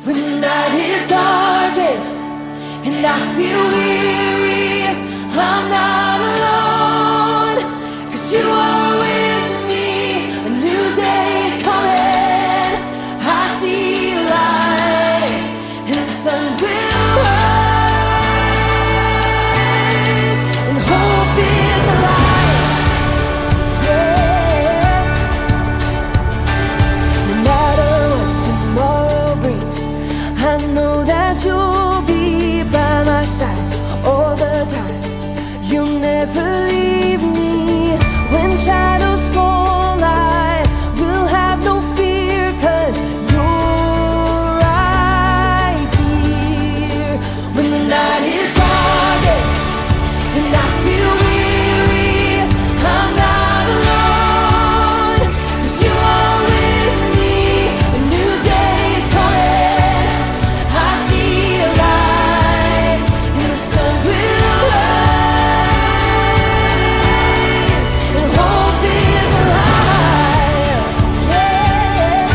When the night is darkest and I feel weary, I'm not alone, 'cause you are with me. A new day is coming, I see light, and the sun will rise, and hope is alive, yeah. No matter what tomorrow brings, I know that you'll be by my side all the time. You'll never leave me. When shadows fall, I will have no fear, 'cause you're right here. When the night is darkest and I feel weary, I'm not alone, 'cause you are with me. A new day is coming, I see a light, and the sun will rise, and hope is alive, yeah.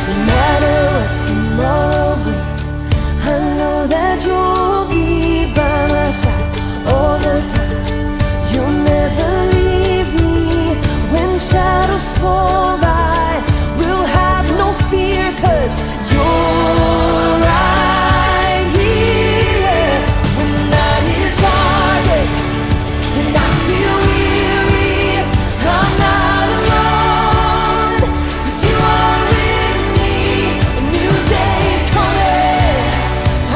No matter what tomorrow brings, I know that you'll be by my side all the time. You'll never leave me. When shadows fall, I will have no fear, 'cause you're right here. When the night is darkest and I feel weary, I'm not alone, 'cause you are with me. A new day is coming,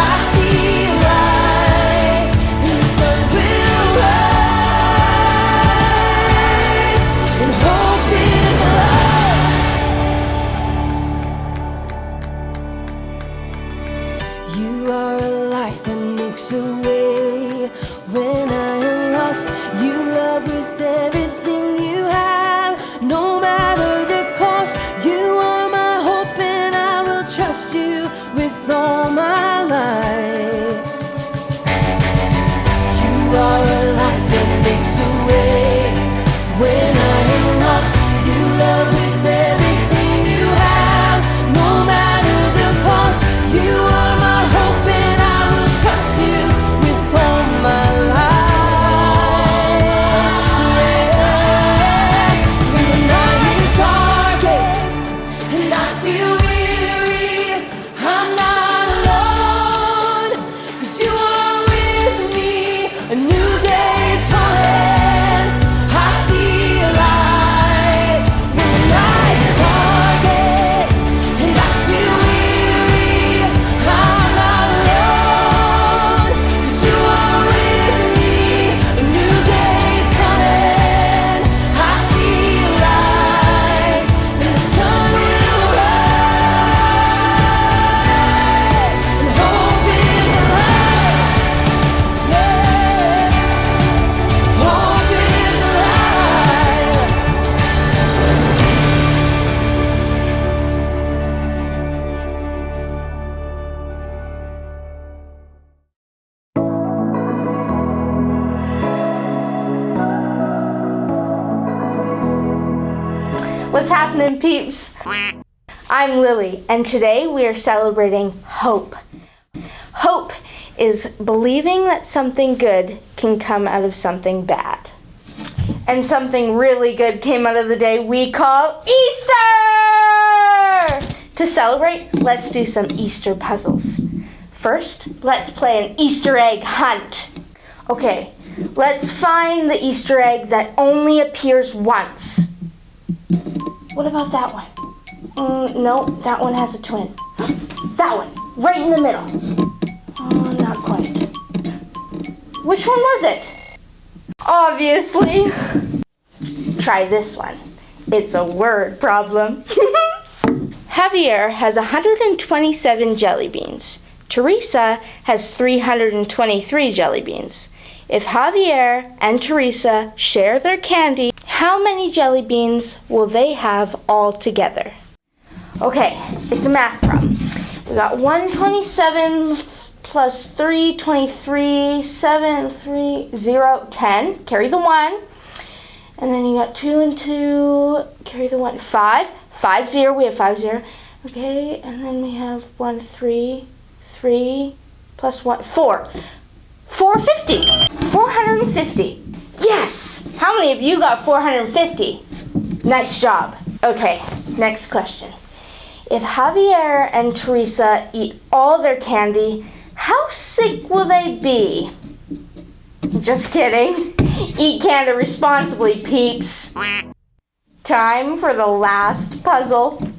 I see light, and the sun will rise, and hope is alive. You are a light that makes a way when I am lost. You love with everything you have, no matter the cost. You are my hope, and I will trust you with all my life. You are a light that makes a way when I am lost. You love with everything you have, no matter the cost. You are my hope, and I will trust you with all my life, yeah. When the night is darkest and I feel weary, I'm not alone, 'cause you are with me. A new day is coming, I see a light. When the night is darkest and I feel weary, I'm not alone, 'cause you are with me. A new day is coming, I see a light, and the sun will rise, and hope is alive, yeah. Hope is alive. What's happening, peeps? I'm Lily, and today we are celebrating hope. Hope is believing that something good can come out of something bad. And something really good came out of the day we call Easter! To celebrate, let's do some Easter puzzles. First, let's play an Easter egg hunt. Okay, let's find the Easter egg that only appears once. What about that one? No, that one has a twin. That one, right in the middle. Oh, not quite. Which one was it? Obviously. Try this one. It's a word problem. Javier has 127 jelly beans. Teresa has 323 jelly beans. If Javier and Teresa share their candy, how many jelly beans will they have all together? Okay, it's a math problem. We got 127 plus 3, 23, 7, 3, 0, 10. Carry the 1. And then you got 2 and 2, carry the 1, 5. 5, 0, we have 5, 0. Okay, and then we have 1, 3, 3 plus 1, 4. 450. 450. Yes! How many of you got 450? Nice job. Okay, next question. If Javier and Teresa eat all their candy, how sick will they be? Just kidding. Eat candy responsibly, peeps. Time for the last puzzle.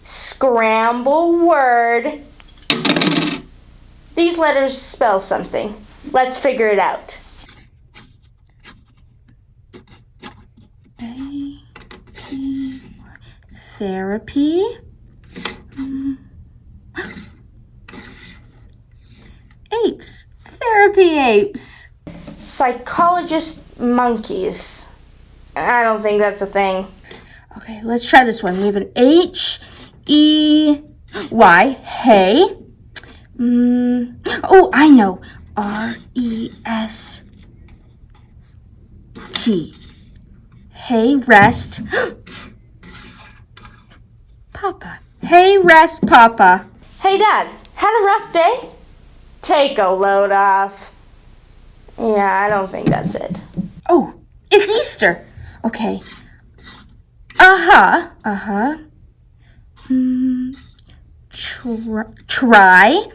Scramble word. These letters spell something. Let's figure it out. Therapy. Apes. Therapy apes. Psychologist monkeys. I don't think that's a thing. Okay, let's try this one. We have an H-E-Y. Hey. Oh, I know. R-E-S-T. Hey, rest. Papa. Hey, rest, Papa. Hey, Dad. Had a rough day? Take a load off. Yeah, I don't think that's it. Oh, it's Easter. Okay. Try.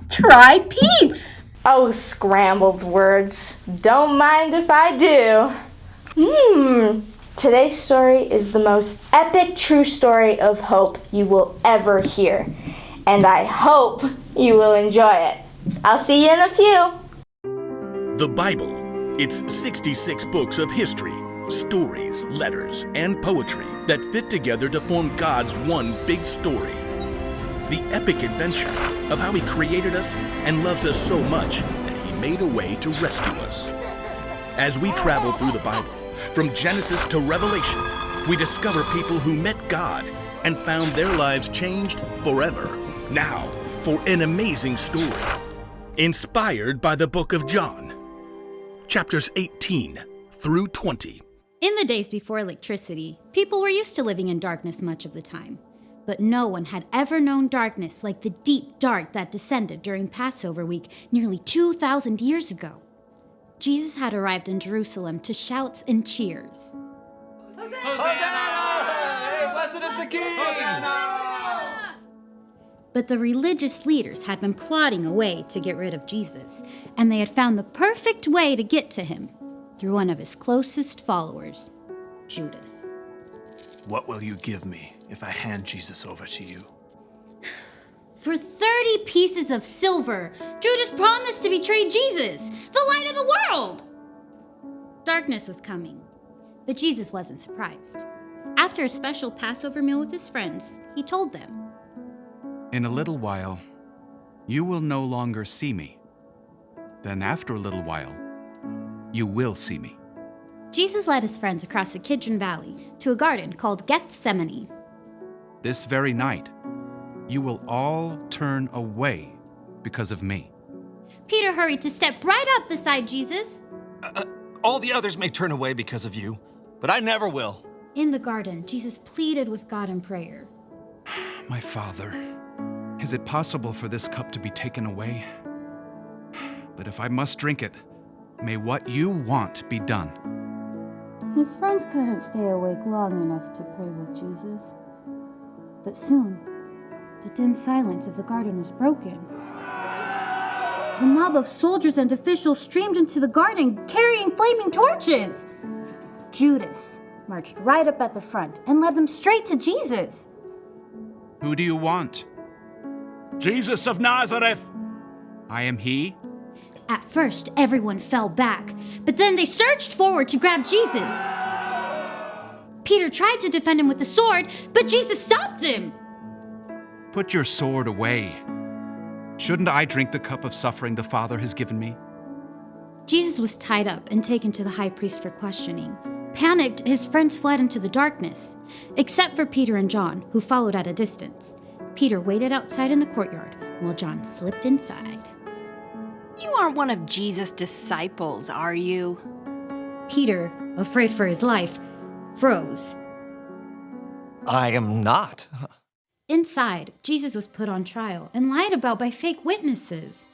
Try peeps. Oh, scrambled words. Don't mind if I do. Today's story is the most epic true story of hope you will ever hear. And I hope you will enjoy it. I'll see you in a few. The Bible. It's 66 books of history, stories, letters, and poetry that fit together to form God's one big story. The epic adventure of how He created us and loves us so much that He made a way to rescue us. As we travel through the Bible, from Genesis to Revelation, we discover people who met God and found their lives changed forever. Now, for an amazing story, inspired by the book of John, chapters 18 through 20. In the days before electricity, people were used to living in darkness much of the time. But no one had ever known darkness like the deep dark that descended during Passover week nearly 2,000 years ago. Jesus had arrived in Jerusalem to shouts and cheers. Hosanna! Hey, blessed is the King! Hosanna! But the religious leaders had been plotting a way to get rid of Jesus, and they had found the perfect way to get to him through one of his closest followers, Judas. What will you give me if I hand Jesus over to you? For 30 pieces of silver, Judas promised to betray Jesus, the light of the world. Darkness was coming, but Jesus wasn't surprised. After a special Passover meal with his friends, he told them, "In a little while, you will no longer see me. Then after a little while, you will see me." Jesus led his friends across the Kidron Valley to a garden called Gethsemane. "This very night, you will all turn away because of me." Peter hurried to step right up beside Jesus. All the others may turn away because of you, but I never will. In the garden, Jesus pleaded with God in prayer. "My Father, is it possible for this cup to be taken away? But if I must drink it, may what you want be done." His friends couldn't stay awake long enough to pray with Jesus. But soon, the dim silence of the garden was broken. A mob of soldiers and officials streamed into the garden, carrying flaming torches. Judas marched right up at the front and led them straight to Jesus. "Who do you want?" "Jesus of Nazareth." "I am he." At first, everyone fell back, but then they surged forward to grab Jesus. Peter tried to defend him with the sword, but Jesus stopped him. "Put your sword away. Shouldn't I drink the cup of suffering the Father has given me?" Jesus was tied up and taken to the high priest for questioning. Panicked, his friends fled into the darkness, except for Peter and John, who followed at a distance. Peter waited outside in the courtyard, while John slipped inside. "You aren't one of Jesus' disciples, are you?" Peter, afraid for his life, froze. I am not. Inside, Jesus was put on trial and lied about by fake witnesses.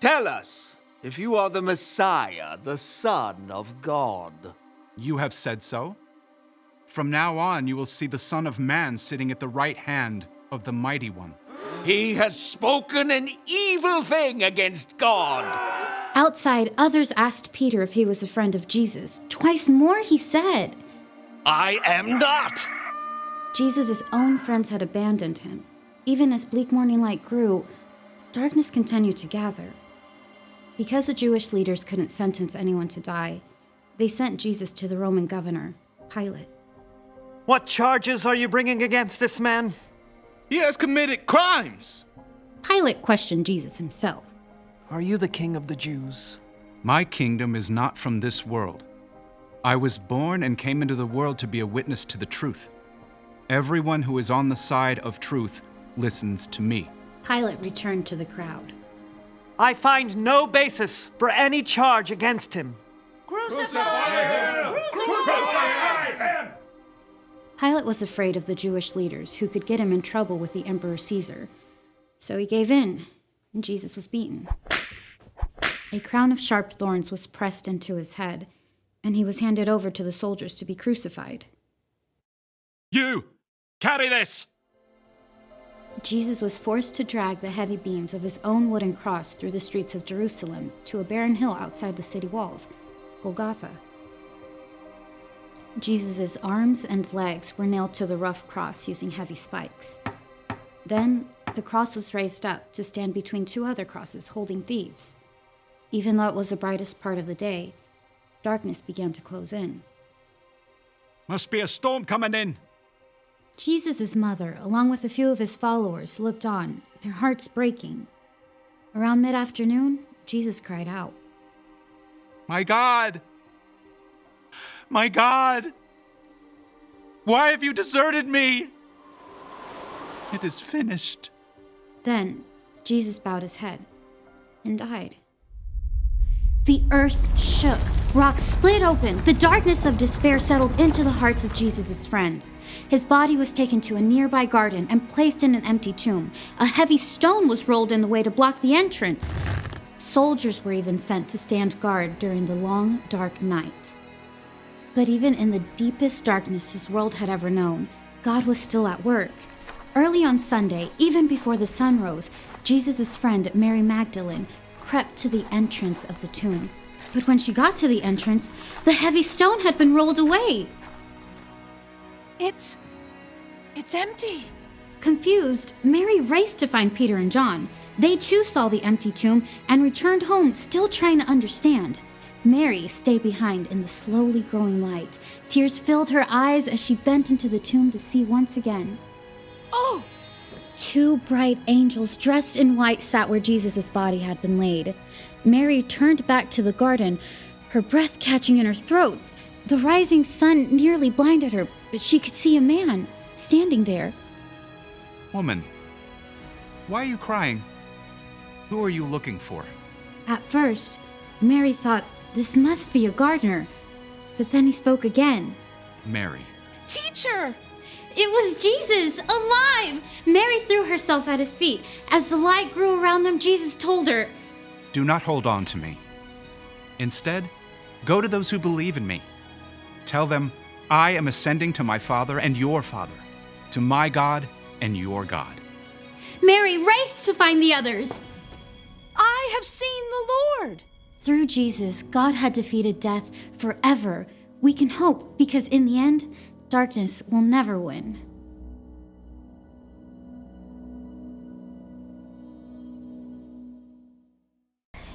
Tell us if you are the Messiah, the Son of God. You have said so. From now on, you will see the Son of Man sitting at the right hand of the Mighty One. He has spoken an evil thing against God. Outside, others asked Peter if he was a friend of Jesus. Twice more he said, I am not. Jesus' own friends had abandoned him. Even as bleak morning light grew, darkness continued to gather. Because the Jewish leaders couldn't sentence anyone to die, they sent Jesus to the Roman governor, Pilate. What charges are you bringing against this man? He has committed crimes. Pilate questioned Jesus himself. Are you the king of the Jews? My kingdom is not from this world. I was born and came into the world to be a witness to the truth. Everyone who is on the side of truth listens to me. Pilate returned to the crowd. I find no basis for any charge against him. Pilate was afraid of the Jewish leaders who could get him in trouble with the Emperor Caesar. So he gave in, and Jesus was beaten. A crown of sharp thorns was pressed into his head, and he was handed over to the soldiers to be crucified. You! Carry this! Jesus was forced to drag the heavy beams of his own wooden cross through the streets of Jerusalem to a barren hill outside the city walls, Golgotha. Jesus' arms and legs were nailed to the rough cross using heavy spikes. Then, the cross was raised up to stand between two other crosses holding thieves. Even though it was the brightest part of the day, darkness began to close in. Must be a storm coming in. Jesus' mother, along with a few of his followers, looked on, their hearts breaking. Around mid-afternoon, Jesus cried out, My God! My God! Why have you deserted me? It is finished. Then, Jesus bowed his head and died. The earth shook. Rocks split open. The darkness of despair settled into the hearts of Jesus' friends. His body was taken to a nearby garden and placed in an empty tomb. A heavy stone was rolled in the way to block the entrance. Soldiers were even sent to stand guard during the long, dark night. But even in the deepest darkness his world had ever known, God was still at work. Early on Sunday, even before the sun rose, Jesus' friend Mary Magdalene crept to the entrance of the tomb. But when she got to the entrance, the heavy stone had been rolled away. It's empty. Confused, Mary raced to find Peter and John. They too saw the empty tomb and returned home, still trying to understand. Mary stayed behind in the slowly growing light. Tears filled her eyes as she bent into the tomb to see once again. Oh! Two bright angels dressed in white sat where Jesus' body had been laid. Mary turned back to the garden, her breath catching in her throat. The rising sun nearly blinded her, but she could see a man standing there. Woman, why are you crying? Who are you looking for? At first, Mary thought this must be a gardener, but then he spoke again. Mary. Teacher! It was Jesus, alive! Mary threw herself at his feet. As the light grew around them, Jesus told her, Do not hold on to me. Instead, go to those who believe in me. Tell them, I am ascending to my Father and your Father, to my God and your God. Mary raced to find the others. I have seen the Lord. Through Jesus, God had defeated death forever. We can hope because in the end, darkness will never win.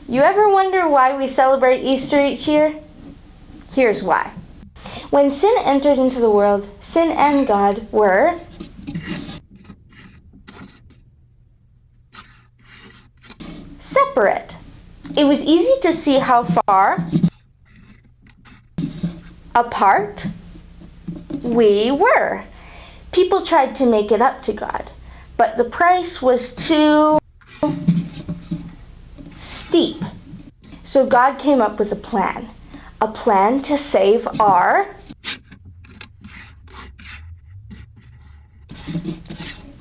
You ever wonder why we celebrate Easter each year? Here's why. When sin entered into the world, sin and God were separate. It was easy to see how far apart we were. People tried to make it up to God, but the price was too steep. So God came up with a plan to save our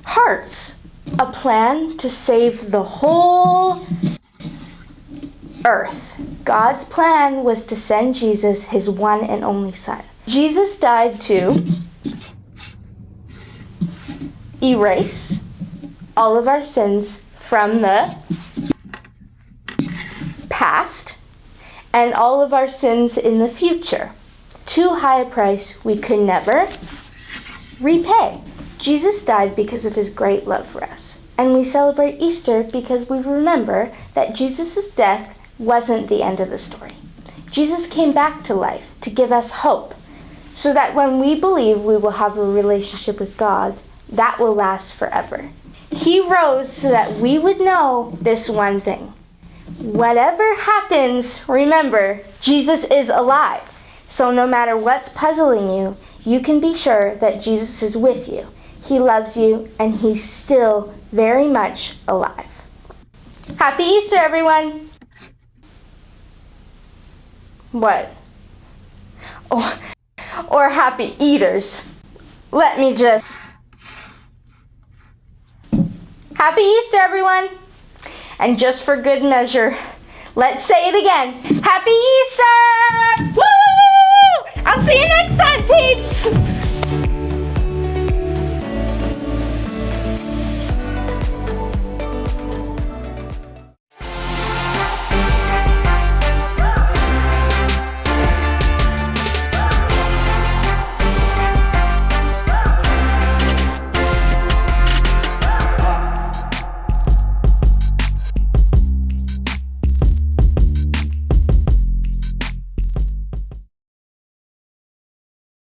hearts. A plan to save the whole earth. God's plan was to send Jesus, his one and only Son. Jesus died to erase all of our sins from the past and all of our sins in the future. Too high a price we could never repay. Jesus died because of his great love for us. And we celebrate Easter because we remember that Jesus' death wasn't the end of the story. Jesus came back to life to give us hope, so that when we believe we will have a relationship with God that will last forever. He rose so that we would know this one thing. Whatever happens, remember, Jesus is alive. So no matter what's puzzling you, you can be sure that Jesus is with you. He loves you, and he's still very much alive. Happy Easter, everyone! What? Or happy eaters. Let me just... Happy Easter, everyone! And just for good measure, let's say it again. Happy Easter! Woo! I'll see you next time, peeps!